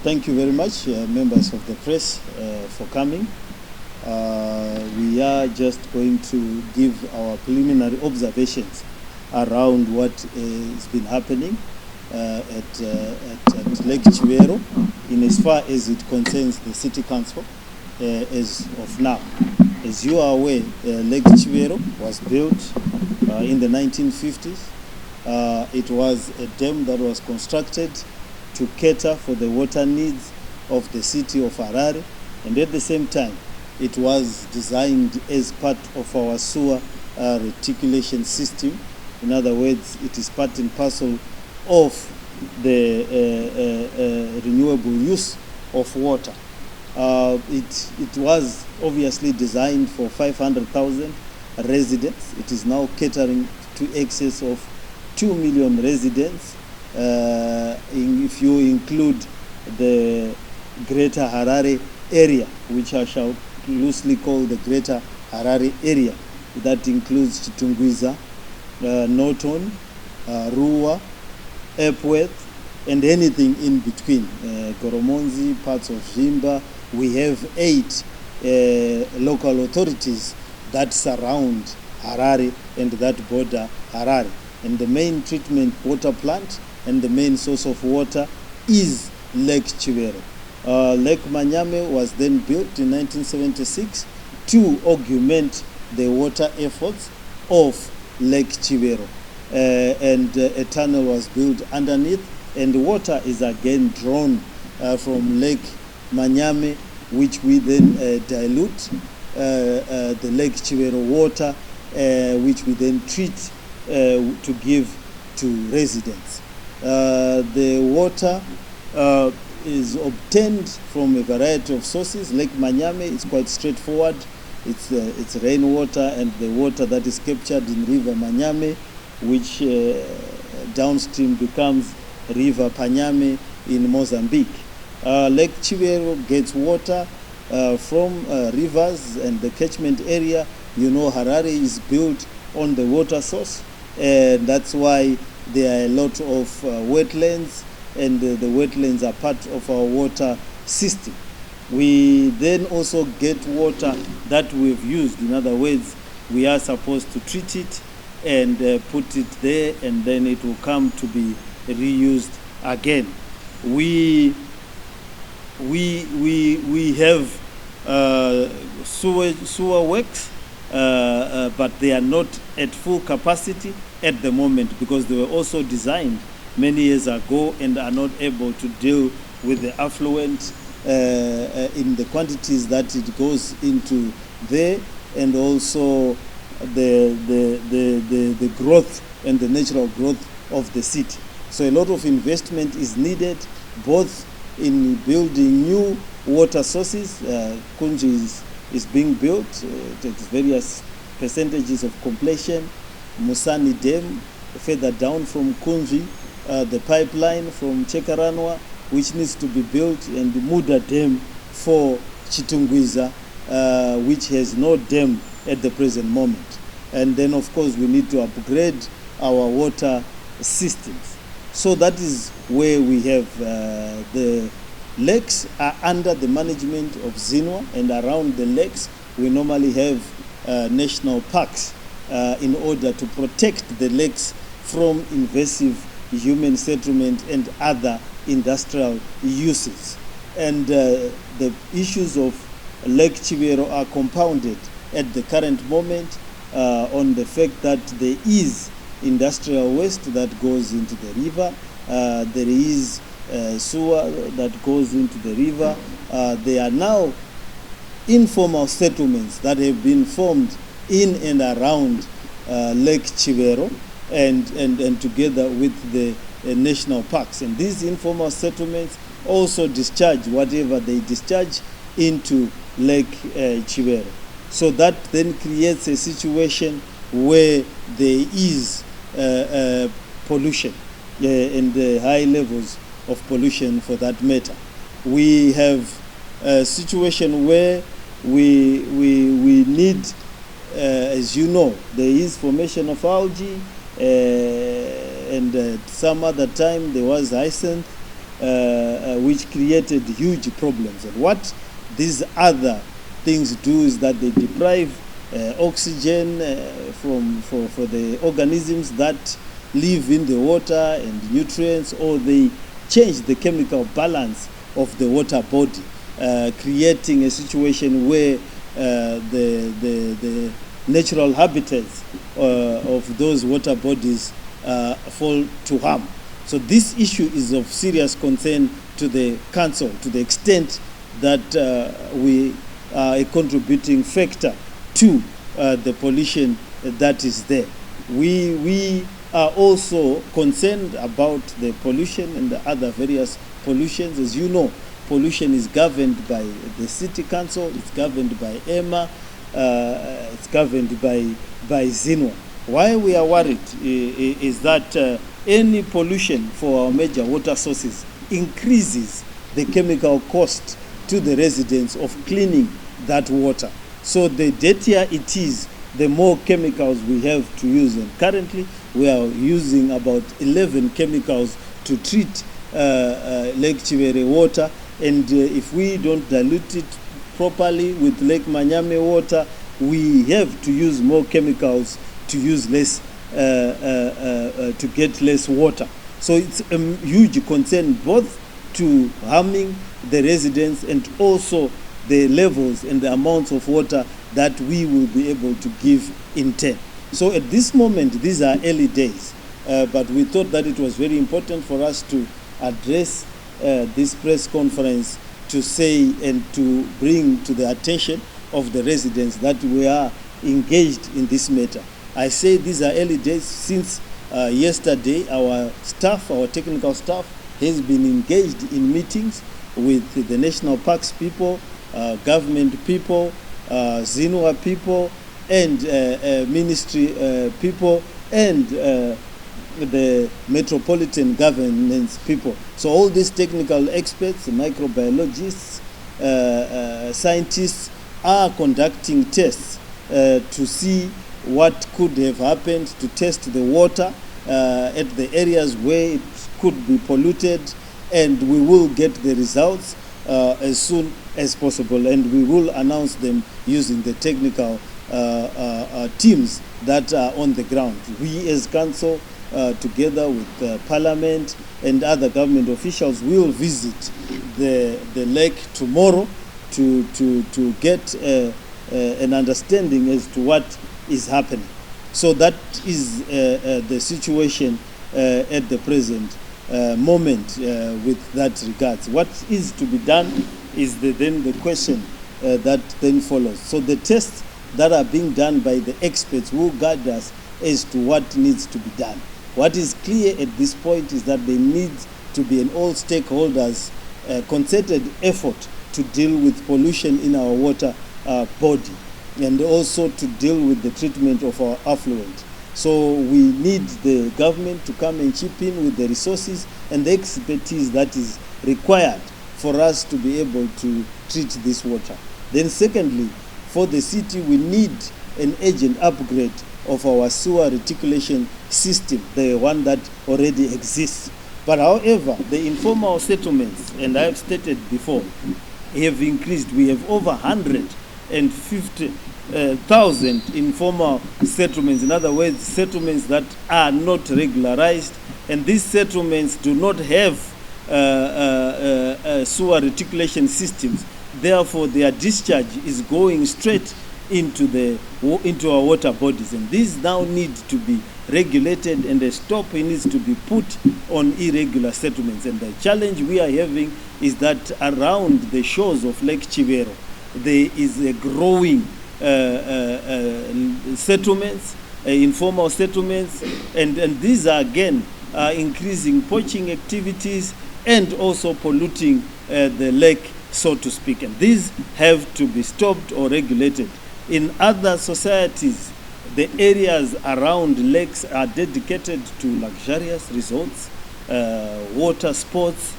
Thank you very much, members of the press, for coming. We are just going to give our preliminary observations around what has been happening at Lake Chivero in as far as it concerns the City Council as of now. As you are aware, Lake Chivero was built in the 1950s. It was a dam that was constructed to cater for the water needs of the city of Harare, and at the same time it was designed as part of our sewer reticulation system. In other words, it is part and parcel of the renewable use of water. It was obviously designed for 500,000 residents. It is now catering to excess of 2 million residents. If you include the Greater Harare area, which I shall loosely call the Greater Harare area, that includes Chitungwiza, Norton, Ruwa, Epworth, and anything in between, Goromonzi, parts of Timba. We have 8 local authorities that surround Harare and that border Harare. And the main treatment water plant and the main source of water is Lake Chivero. Lake Manyame was then built in 1976 to augment the water efforts of Lake Chivero. And a tunnel was built underneath, and the water is again drawn from Lake Manyame, which we then dilute the Lake Chivero water, which we then treat to give to residents. The water is obtained from a variety of sources. Lake Manyame is quite straightforward. It's rainwater and the water that is captured in River Manyame, which downstream becomes River Panyame in Mozambique. Lake Chivero gets water from rivers and the catchment area. You know, Harare is built on the water source, and that's why there are a lot of wetlands, and the wetlands are part of our water system. We then also get water that we've used. In other words, we are supposed to treat it and put it there, and then it will come to be reused again. We have sewer works, but they are not at full capacity at the moment, because they were also designed many years ago and are not able to deal with the affluent in the quantities that it goes into there, and also the growth and the natural growth of the city. So a lot of investment is needed, both in building new water sources. Kunji is being built at various percentages of completion. Musani Dam, further down from Kunji, the pipeline from Chekaranwa, which needs to be built, and the Muda Dam for Chitungwiza, which has no dam at the present moment. And then, of course, we need to upgrade our water systems. So that is where we have the lakes are under the management of Zinwa, and around the lakes we normally have national parks in order to protect the lakes from invasive human settlement and other industrial uses. And the issues of Lake Chivero are compounded at the current moment on the fact that there is industrial waste that goes into the river. There is sewer that goes into the river. There are now informal settlements that have been formed in and around Lake Chivero, and together with the national parks. And these informal settlements also discharge whatever they discharge into Lake Chivero. So that then creates a situation where there is pollution and high levels of pollution for that matter. We have a situation where we need, as you know, there is formation of algae, and some other time there was hyacinth, which created huge problems. And what these other things do is that they deprive oxygen for the organisms that live in the water and nutrients, or they change the chemical balance of the water body, creating a situation where the natural habitats of those water bodies fall to harm. So this issue is of serious concern to the Council, to the extent that we are a contributing factor to the pollution that is there. We are also concerned about the pollution and the other various pollutions. As you know, pollution is governed by the City Council, it's governed by EMA, it's governed by Zinu. Why we are worried is that any pollution for our major water sources increases the chemical cost to the residents of cleaning that water. So the dirtier it is, the more chemicals we have to use. And currently we are using about 11 chemicals to treat Lake Chivero water. And if we don't dilute it properly with Lake Manyame water, we have to use more chemicals to use less, to get less water. So it's a huge concern, both to harming the residents and also the levels and the amounts of water that we will be able to give in turn. So at this moment, these are early days, but we thought that it was very important for us to address this press conference to say and to bring to the attention of the residents that we are engaged in this matter. I say these are early days since yesterday our staff, our technical staff, has been engaged in meetings with the national parks people, government people, Zinua people, and ministry people, and the metropolitan governance people. So all these technical experts, microbiologists, scientists are conducting tests to see what could have happened, to test the water at the areas where it could be polluted, and we will get the results as soon as possible, and we will announce them using the technical teams that are on the ground. We as council, together with Parliament and other government officials, will visit the lake tomorrow to get an understanding as to what is happening. So that is the situation at the present moment with that regards. What is to be done is then the question that then follows. So the tests that are being done by the experts will guide us as to what needs to be done. What is clear at this point is that there needs to be an all stakeholders concerted effort to deal with pollution in our water body, and also to deal with the treatment of our affluent. So we need the government to come and chip in with the resources and the expertise that is required for us to be able to treat this water. Then secondly, for the city, we need an urgent upgrade of our sewer reticulation system, the one that already exists. But however, the informal settlements, and I have stated before, have increased. We have over 150,000 informal settlements. In other words, settlements that are not regularized, and these settlements do not have sewer reticulation systems. Therefore, their discharge is going straight into our water bodies, and these now need to be regulated, and a stop needs to be put on irregular settlements. And the challenge we are having is that around the shores of Lake Chivero, there is a growing settlements, informal settlements, and these are again increasing poaching activities and also polluting the lake, so to speak. And these have to be stopped or regulated. In other societies, the areas around lakes are dedicated to luxurious resorts, water sports,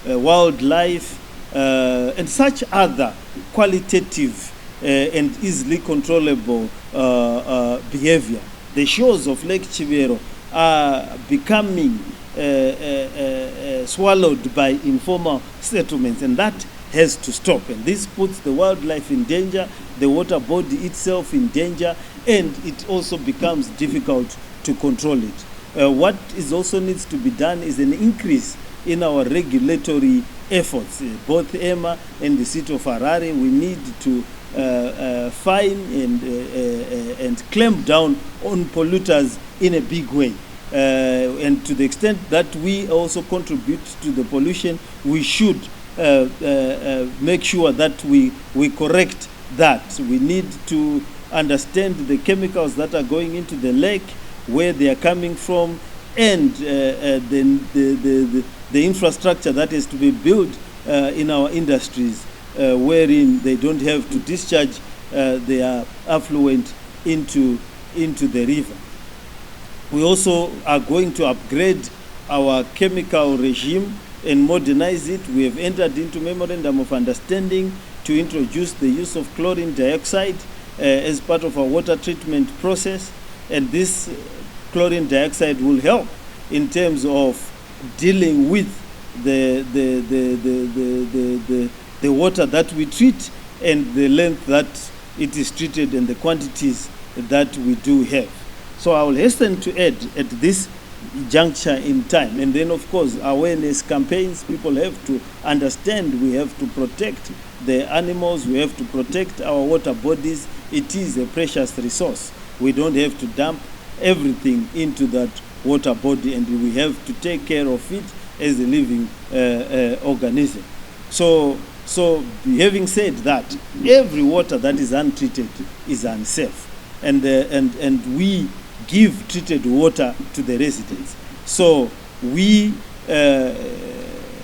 wildlife, and such other qualitative and easily controllable behavior. The shores of Lake Chivero are becoming swallowed by informal settlements, and that has to stop. And this puts the wildlife in danger, the water body itself in danger, and it also becomes difficult to control it. What is also needs to be done is an increase in our regulatory efforts. Both EMA and the city of Harare, we need to fine and clamp down on polluters in a big way. And to the extent that we also contribute to the pollution, we should make sure that we correct that. We need to understand the chemicals that are going into the lake, where they are coming from, and the infrastructure that is to be built in our industries, wherein they don't have to discharge their effluent into the river. We also are going to upgrade our chemical regime and modernize it. We have entered into memorandum of understanding to introduce the use of chlorine dioxide as part of our water treatment process, and this chlorine dioxide will help in terms of dealing with the water that we treat, and the length that it is treated, and the quantities that we do have. So I will hasten to add at this juncture in time, and then of course awareness campaigns. People have to understand we have to protect the animals, we have to protect our water bodies. It is a precious resource. We don't have to dump everything into that water body, and we have to take care of it as a living organism. So having said that, every water that is untreated is unsafe, and we give treated water to the residents. So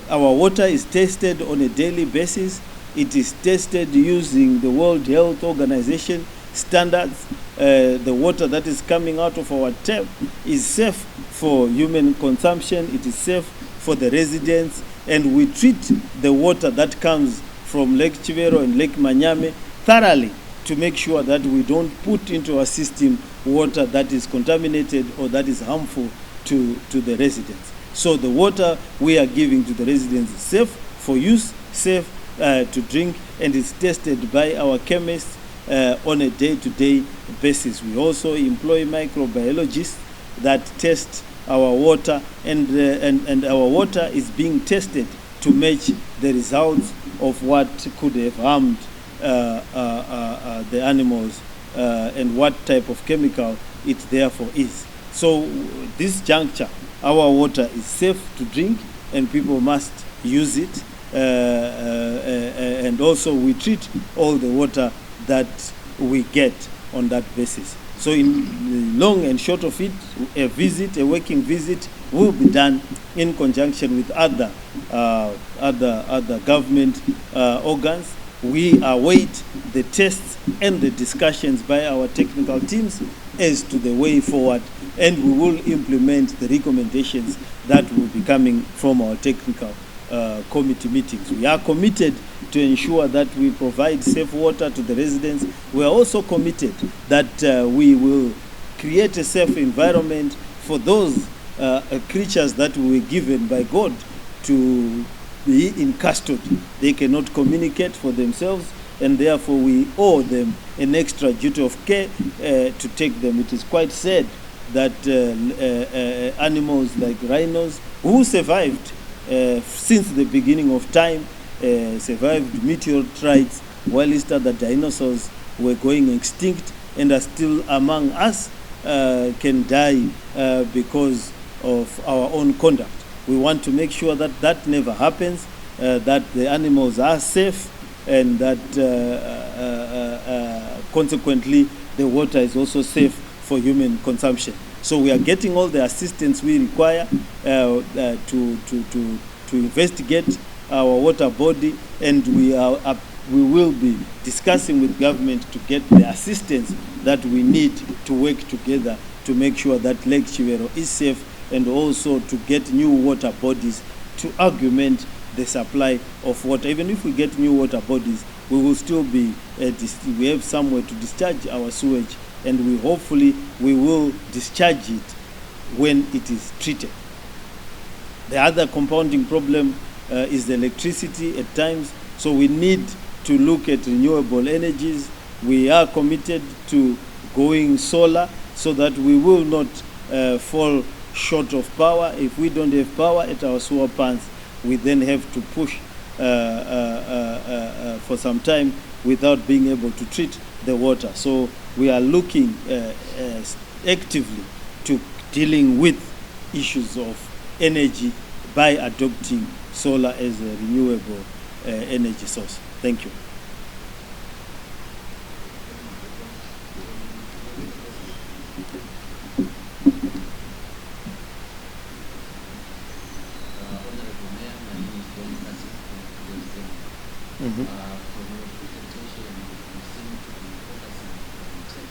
our water is tested on a daily basis. It is tested using the World Health Organization standards. The water that is coming out of our tap is safe for human consumption. It is safe for the residents, and we treat the water that comes from Lake Chivero and Lake Manyame thoroughly to make sure that we don't put into our system water that is contaminated or that is harmful to the residents. So the water we are giving to the residents is safe for use, safe to drink, and is tested by our chemists on a day-to-day basis. We also employ microbiologists that test our water, and our water is being tested to match the results of what could have harmed the animals and what type of chemical it therefore is. So this juncture, our water is safe to drink, and people must use it, and also we treat all the water that we get on that basis. So in the long and short of it, a working visit will be done in conjunction with other government organs. We await the tests and the discussions by our technical teams as to the way forward, and we will implement the recommendations that will be coming from our technical committee meetings. We are committed to ensure that we provide safe water to the residents. We are also committed that we will create a safe environment for those creatures that we were given by God to be in custody. They cannot communicate for themselves, and therefore we owe them an extra duty of care to take them. It is quite sad that animals like rhinos, who survived since the beginning of time, survived meteorites, while other dinosaurs were going extinct and are still among us, can die because of our own conduct. We want to make sure that that never happens, that the animals are safe, and that consequently the water is also safe for human consumption. So we are getting all the assistance we require to investigate our water body, and we will be discussing with government to get the assistance that we need to work together to make sure that Lake Chivero is safe, and also to get new water bodies to augment the supply of water. Even if we get new water bodies, we will still be we have somewhere to discharge our sewage, and we hopefully we will discharge it when it is treated. The other compounding problem is the electricity at times. So we need to look at renewable energies. We are committed to going solar so that we will not fall short of power. If we don't have power at our sewer plants, we then have to push for some time without being able to treat the water. So we are looking actively to dealing with issues of energy by adopting solar as a renewable energy source. Thank you. Mm-hmm. From your presentation, you seem to be focusing on the test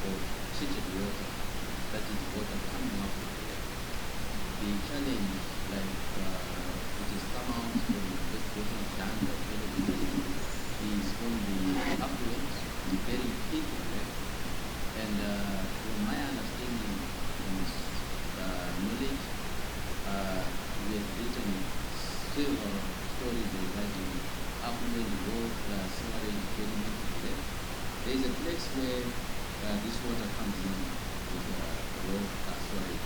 of treated water, that is water coming out of the air. The challenge, like it is come out from investigation done by the is on the affluent, very big effect. And from my understanding and knowledge, we have written several stories regarding affluent water, sewerage getting into there. There is a place where this water comes in with raw sewerage.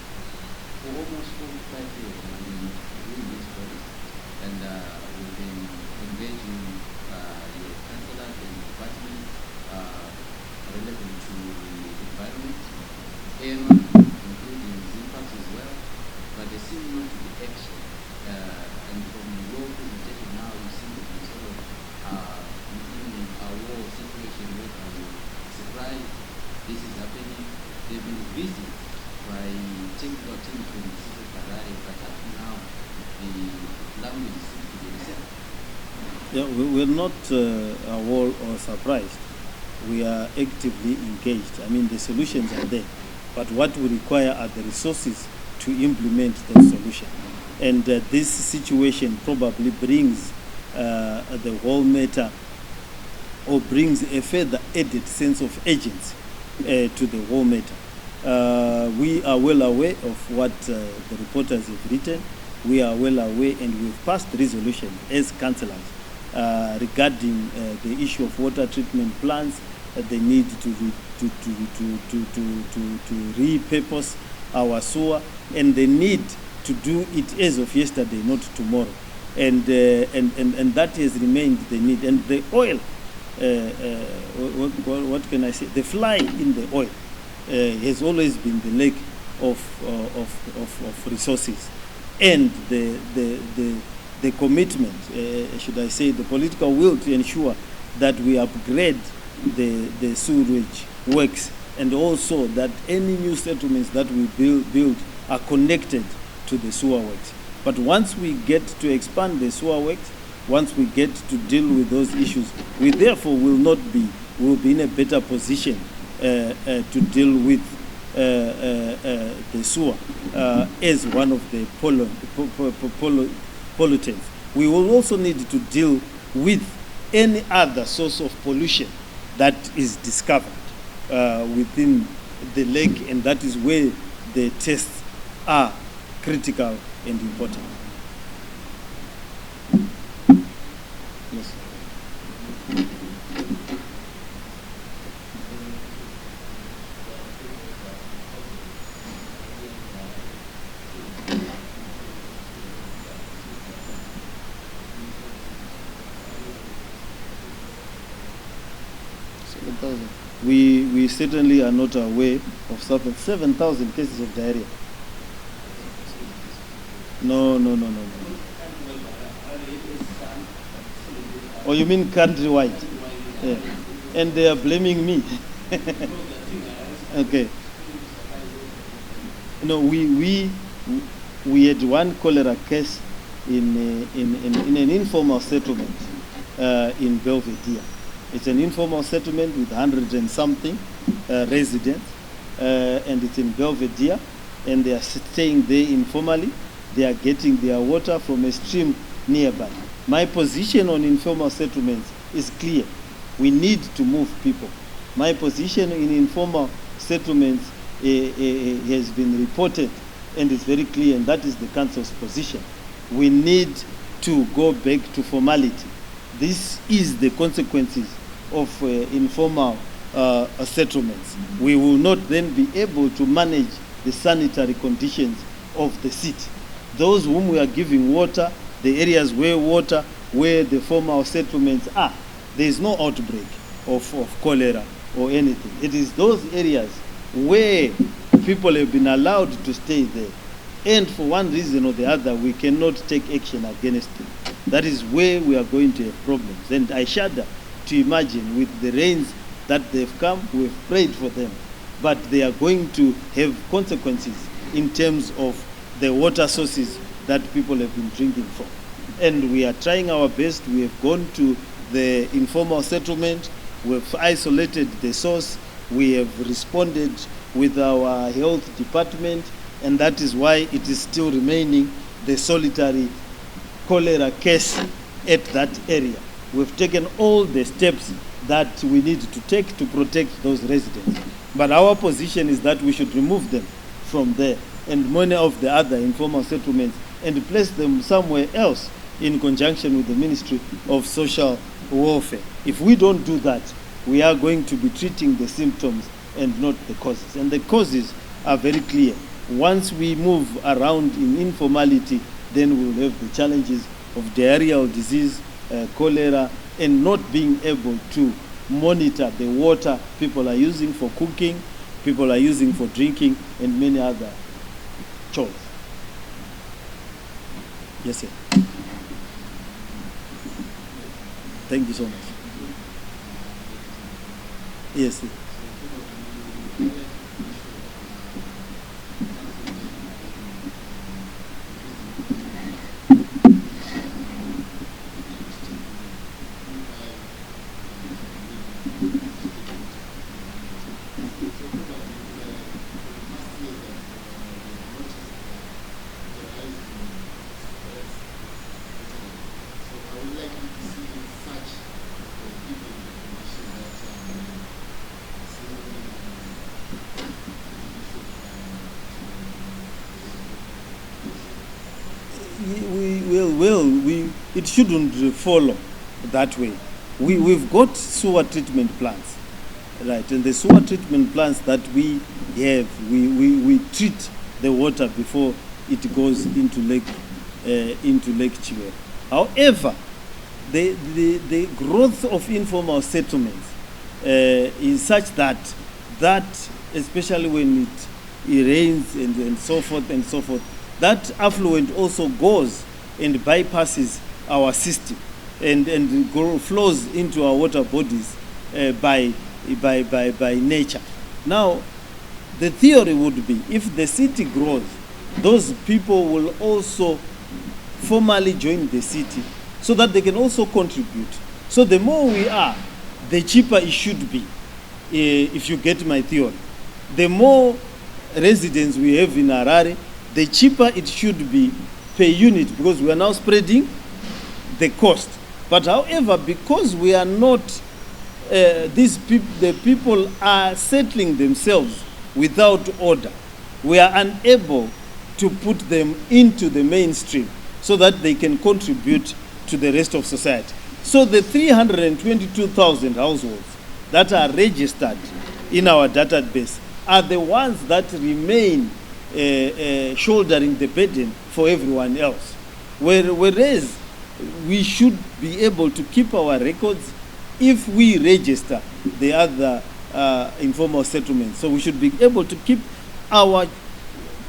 For almost 45 years, I've been doing this stories, and we've been engaging the councillor and the department relevant to the environment, area, including impacts as well, but there seems not to be action. And from your presentation now, you seem to be sort of in a war situation where I'm surprised this is happening. They've been busy by technical teams from the city of Harare, but up to now, the language seems to be the same. Yeah, we're not aware or surprised. We are actively engaged. I mean, the solutions are there, but what we require are the resources to implement those solutions. And this situation probably brings the whole matter, or brings a further added sense of urgency to the whole matter. We are well aware of what the reporters have written. We are well aware, and we've passed resolutions as councillors regarding the issue of water treatment plants, the need to repurpose our sewer, and the need to do it as of yesterday, not tomorrow, and that has remained the need. And the oil, what can I say? The fly in the oil has always been the lack of resources, and the commitment, should I say, the political will to ensure that we upgrade the sewage works, and also that any new settlements that we build are connected to the sewer works. But once we get to expand the sewer works, once we get to deal with those issues, we therefore will be in a better position to deal with the sewer as one of the pollutants. We will also need to deal with any other source of pollution that is discovered within the lake, and that is where the tests are critical and important. Yes. We certainly are not aware of 7,000 cases of diarrhea. No. Oh, you mean countrywide? Yeah. And they are blaming me. Okay. No, we had one cholera case in an informal settlement in Belvedere. It's an informal settlement with 100 and something residents, and it's in Belvedere, and they are staying there informally. They are getting their water from a stream nearby. My position on informal settlements is clear. We need to move people. My position in informal settlements has been reported and it's very clear, and that is the council's position. We need to go back to formality. This is the consequences of informal settlements. We will not then be able to manage the sanitary conditions of the city. Those whom we are giving water, the areas where the formal settlements are, there is no outbreak of cholera or anything. It is those areas where people have been allowed to stay there, and for one reason or the other, we cannot take action against them. That is where we are going to have problems. And I shudder to imagine, with the rains that they've come, we've prayed for them, but they are going to have consequences in terms of the water sources that people have been drinking from. And we are trying our best. We have gone to the informal settlement. We have isolated the source. We have responded with our health department, and that is why it is still remaining the solitary cholera case at that area. We've taken all the steps that we need to take to protect those residents. But our position is that we should remove them from there and many of the other informal settlements and place them somewhere else in conjunction with the Ministry of Social Welfare. If we don't do that, we are going to be treating the symptoms and not the causes. And the causes are very clear. Once we move around in informality, then we'll have the challenges of diarrheal disease, cholera, and not being able to monitor the water people are using for cooking, people are using for drinking, and many other chores. Yes, sir. Thank you so much. Yes, sir. It shouldn't follow that way. We've got sewer treatment plants, right? And the sewer treatment plants that we have, we treat the water before it goes into Lake Chivero. However, the growth of informal settlements is such that especially when it rains and so forth, that affluent also goes and bypasses our system and flows into our water bodies by nature. Now, the theory would be, if the city grows, those people will also formally join the city so that they can also contribute. So the more we are, the cheaper it should be, if you get my theory. The more residents we have in Harare, the cheaper it should be per unit, because we are now spreading the cost. But however, because we are not, the people are settling themselves without order, we are unable to put them into the mainstream so that they can contribute to the rest of society. So the 322,000 households that are registered in our database are the ones that remain shouldering the burden for everyone else. Whereas we should be able to keep our records if we register the other informal settlements. So we should be able to keep our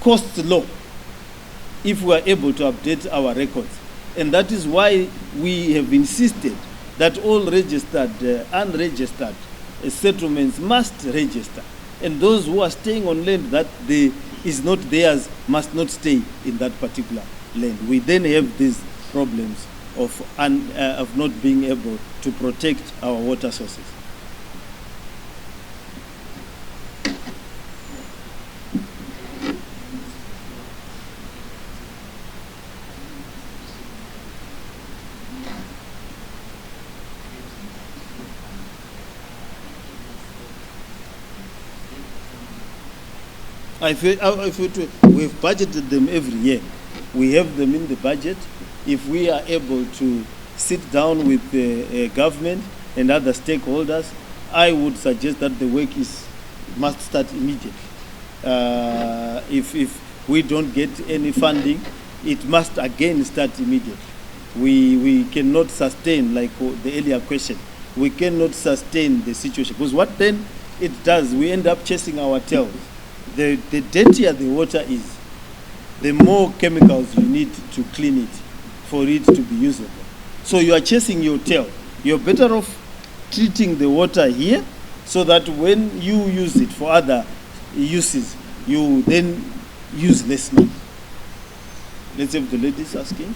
costs low if we are able to update our records. And that is why we have insisted that all registered, unregistered settlements must register. And those who are staying on land that is not theirs must not stay in that particular land. We then have these problems of not being able to protect our water sources. We've budgeted them every year. We have them in the budget. If we are able to sit down with the government and other stakeholders, I would suggest that the work must start immediately. If we don't get any funding, it must again start immediately. We cannot sustain, like the earlier question, we cannot sustain the situation. Because what then it does, we end up chasing our tails. The dirtier the water is, the more chemicals you need to clean it for it to be usable. So you are chasing your tail. You're better off treating the water here so that when you use it for other uses, you then use less money. Let's have the ladies asking.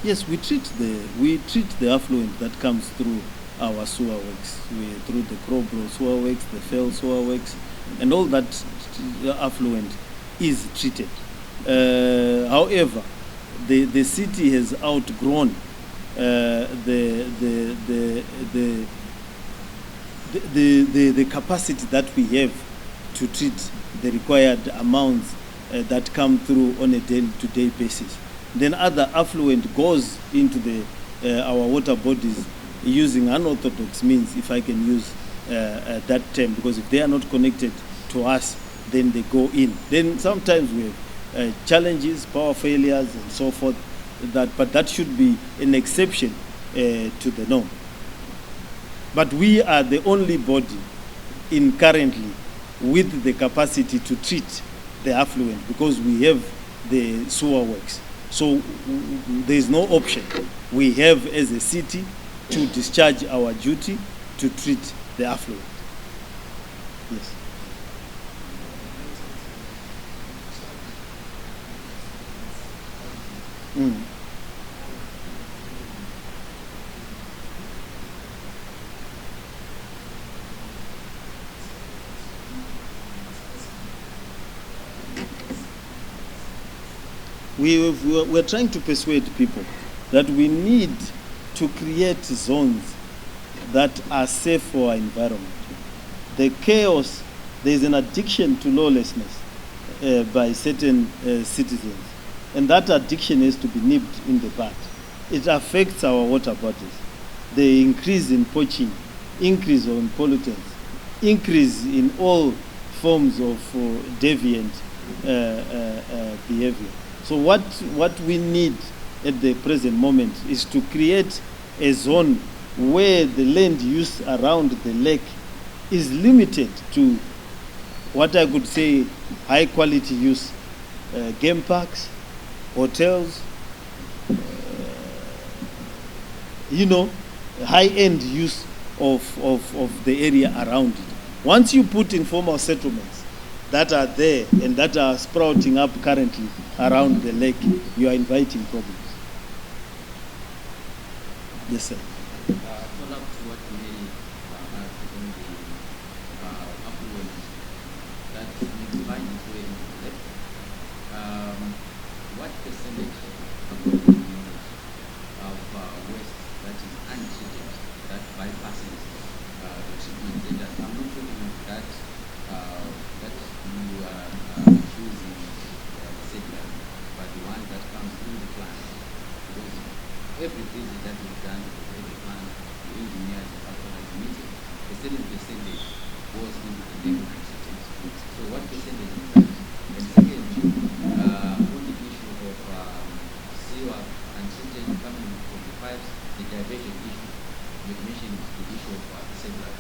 Yes, we treat the affluent that comes through our sewer works, through the Crowbro sewer works, the Fell sewer works, and all that affluent is treated. However, the city has outgrown the capacity that we have to treat the required amounts that come through on a day-to-day basis. Then other affluent goes into our water bodies using unorthodox means, if I can use that term, because if they are not connected to us, then they go in. Then sometimes we have challenges, power failures, and so forth. But that should be an exception to the norm. But we are the only body currently with the capacity to treat the affluent, because we have the sewer works. So there is no option. We have, as a city, to discharge our duty to treat the affluent. Yes. We're trying to persuade people that we need to create zones that are safe for our environment. The chaos, there is an addiction to lawlessness by certain citizens, and that addiction is to be nipped in the bud. It affects our water bodies. The increase in poaching, increase on pollutants, increase in all forms of deviant behavior. So what we need at the present moment is to create a zone where the land use around the lake is limited to what I could say high quality use, game parks, hotels, high-end use of the area around it. Once you put informal settlements that are there and that are sprouting up currently around the lake, you are inviting problems. Yes, sir. Follow up to what Mary asked on the affluent that we find its way into the lake. What percentage, according to you, of waste that is untreated, that bypasses the treatment centers? I'm not talking that that you are choosing the sector, but the one that comes through the plant. Because every visit that is done to every plant, the engineers after the meeting, a certain percentage goes into the lake untreated. So what percentage is that? And second, on the issue of sewer untreated coming from the pipes, the diversion issue, you mentioned the issue of several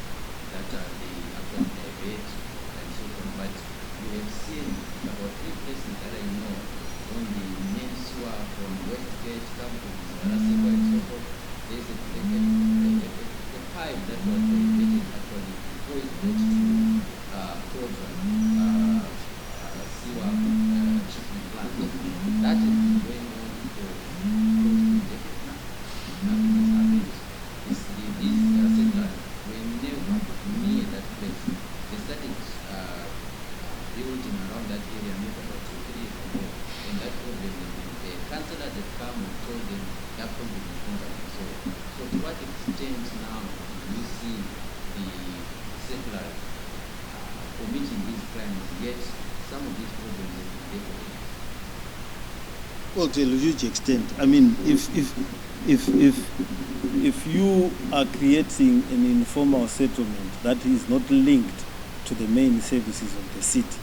that they actually divert and so on. But we have seen about 3 places that I know on the main sewer from Westgate, come to Sewage and so forth. There is a pipe that was diverted actually before it got to Croydon. meeting around that area maybe about 2-3 years ago, and that problem has been there. Councillors have come and told them that problem is not going to be solved. So to what extent now do you see the secular committing these crimes, yet some of these problems have been there already? Well, to a huge extent. I mean, if you are creating an informal settlement that is not linked to the main services of the city,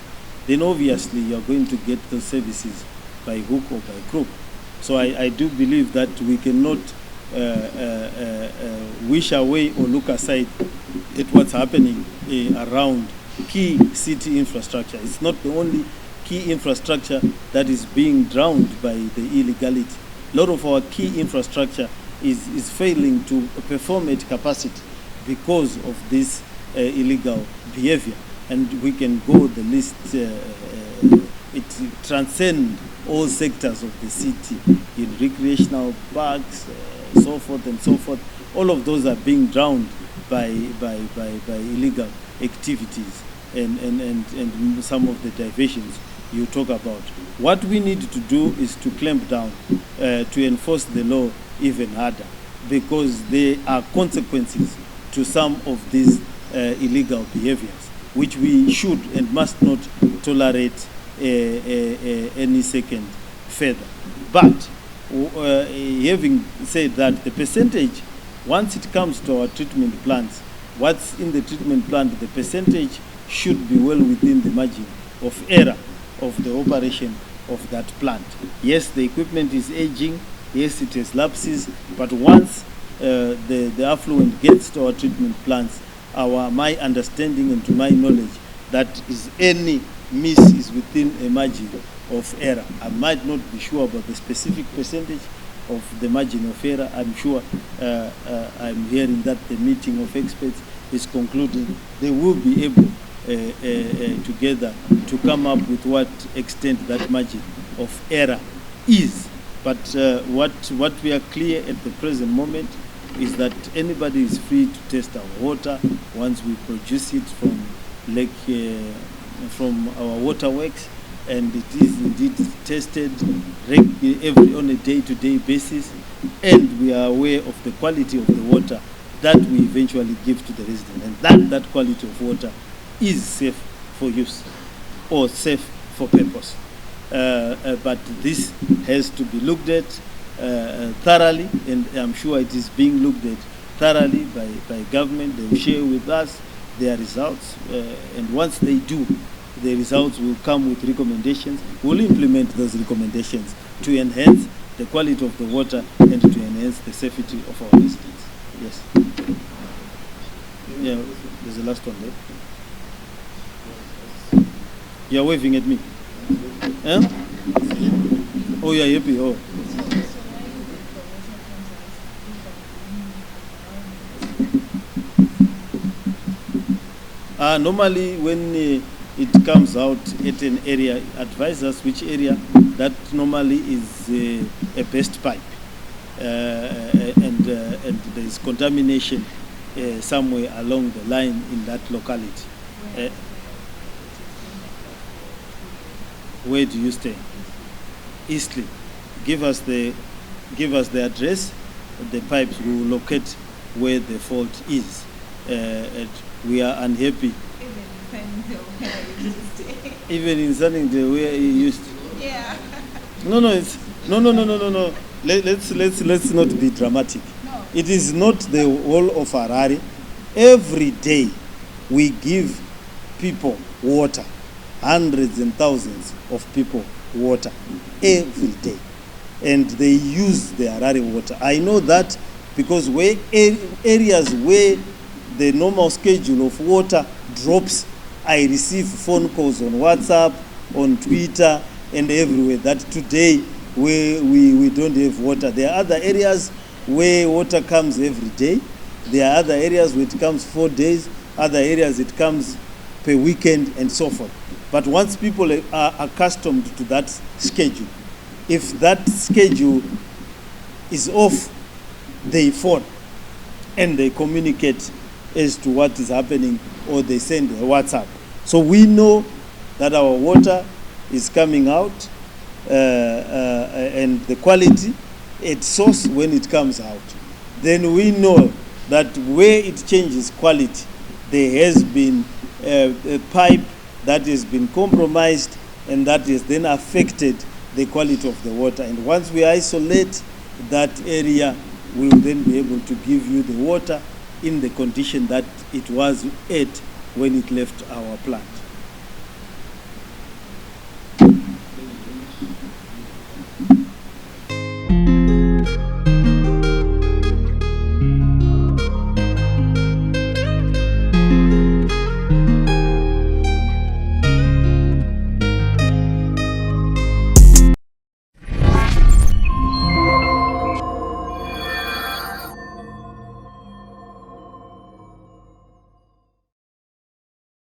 then obviously you are going to get those services by hook or by crook. So I do believe that we cannot wish away or look aside at what's happening around key city infrastructure. It's not the only key infrastructure that is being drowned by the illegality. A lot of our key infrastructure is failing to perform at capacity because of this illegal behavior. And we can go the list, it transcends all sectors of the city, in recreational parks, so forth and so forth. All of those are being drowned by illegal activities and some of the diversions you talk about. What we need to do is to clamp down, to enforce the law even harder, because there are consequences to some of these illegal behaviors, which we should and must not tolerate any second further. But having said that, the percentage, once it comes to our treatment plants, what's in the treatment plant, the percentage should be well within the margin of error of the operation of that plant. Yes, the equipment is aging, yes, it has lapses, but once the affluent gets to our treatment plants, my understanding and to my knowledge, that is any miss is within a margin of error. I might not be sure about the specific percentage of the margin of error. I'm sure I'm hearing that the meeting of experts is concluding. They will be able together to come up with what extent that margin of error is. But what we are clear at the present moment is that anybody is free to test our water once we produce it from from our waterworks, and it is indeed tested on a day-to-day basis, and we are aware of the quality of the water that we eventually give to the resident, and that quality of water is safe for use or safe for purpose. But this has to be looked at thoroughly, and I'm sure it is being looked at thoroughly by government. They will share with us their results, and once they do, the results will come with recommendations. We'll implement those recommendations to enhance the quality of the water and to enhance the safety of our residents. Yes. Yeah, there's the last one there. You're waving at me. Huh? Oh, you're happy. Oh. Normally, when it comes out at an area, advise us which area. That normally is a burst pipe, and there is contamination somewhere along the line in that locality. Where do you stay? Eastleigh. Give us the address. The pipes will locate where the fault is. And we are unhappy. Even in Sunningdale where you used to. Yeah. No. Let's not be dramatic. No. It is not the whole of Harare. Every day we give people water. Hundreds and thousands of people water every day, and they use the Harare water. I know that because where areas where the normal schedule of water drops, I receive phone calls on WhatsApp, on Twitter, and everywhere that today we don't have water. There are other areas where water comes every day. There are other areas where it comes 4 days, other areas it comes per weekend, and so forth. But once people are accustomed to that schedule, if that schedule is off, they phone and they communicate as to what is happening, or they send a WhatsApp. So we know that our water is coming out and the quality at source when it comes out. Then we know that where it changes quality, there has been a pipe that has been compromised and that has then affected the quality of the water. And once we isolate that area, we will then be able to give you the water in the condition that it was at when it left our plant.